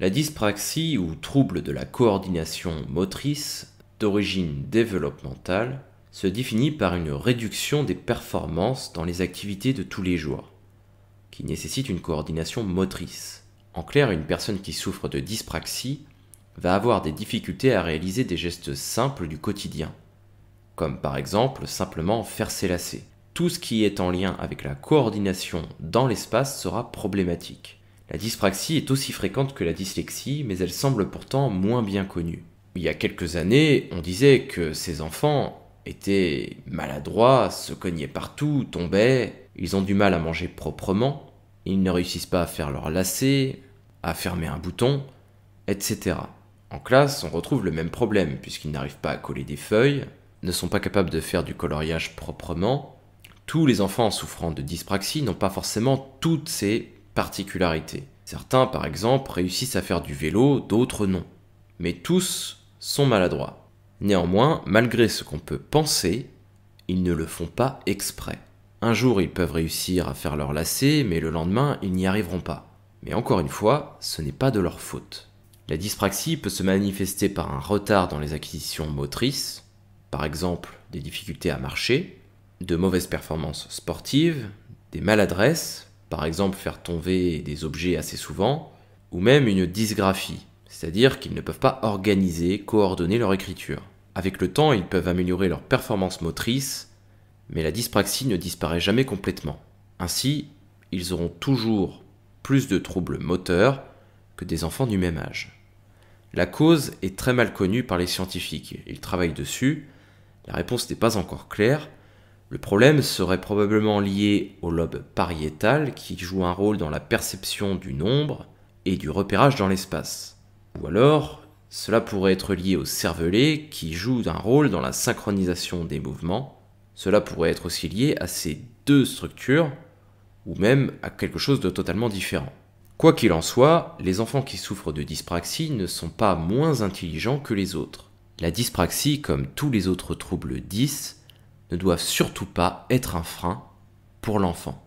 La dyspraxie ou trouble de la coordination motrice d'origine développementale se définit par une réduction des performances dans les activités de tous les jours, qui nécessitent une coordination motrice. En clair, une personne qui souffre de dyspraxie va avoir des difficultés à réaliser des gestes simples du quotidien, comme par exemple simplement faire ses lacets. Tout ce qui est en lien avec la coordination dans l'espace sera problématique. La dyspraxie est aussi fréquente que la dyslexie, mais elle semble pourtant moins bien connue. Il y a quelques années, on disait que ces enfants étaient maladroits, se cognaient partout, tombaient, ils ont du mal à manger proprement, ils ne réussissent pas à faire leur lacet, à fermer un bouton, etc. En classe, on retrouve le même problème, puisqu'ils n'arrivent pas à coller des feuilles, ne sont pas capables de faire du coloriage proprement. Tous les enfants souffrant de dyspraxie n'ont pas forcément toutes ces particularités. Certains, par exemple, réussissent à faire du vélo, d'autres non. Mais tous sont maladroits. Néanmoins, malgré ce qu'on peut penser, ils ne le font pas exprès. Un jour, ils peuvent réussir à faire leur lacet, mais le lendemain, ils n'y arriveront pas. Mais encore une fois, ce n'est pas de leur faute. La dyspraxie peut se manifester par un retard dans les acquisitions motrices, par exemple des difficultés à marcher, de mauvaises performances sportives, des maladresses, par exemple faire tomber des objets assez souvent, ou même une dysgraphie, c'est-à-dire qu'ils ne peuvent pas organiser, coordonner leur écriture. Avec le temps, ils peuvent améliorer leur performance motrice, mais la dyspraxie ne disparaît jamais complètement. Ainsi, ils auront toujours plus de troubles moteurs que des enfants du même âge. La cause est très mal connue par les scientifiques. Ils travaillent dessus, la réponse n'est pas encore claire. Le problème serait probablement lié au lobe pariétal qui joue un rôle dans la perception du nombre et du repérage dans l'espace. Ou alors, cela pourrait être lié au cervelet qui joue un rôle dans la synchronisation des mouvements. Cela pourrait être aussi lié à ces deux structures ou même à quelque chose de totalement différent. Quoi qu'il en soit, les enfants qui souffrent de dyspraxie ne sont pas moins intelligents que les autres. La dyspraxie, comme tous les autres troubles dys, ne doivent surtout pas être un frein pour l'enfant.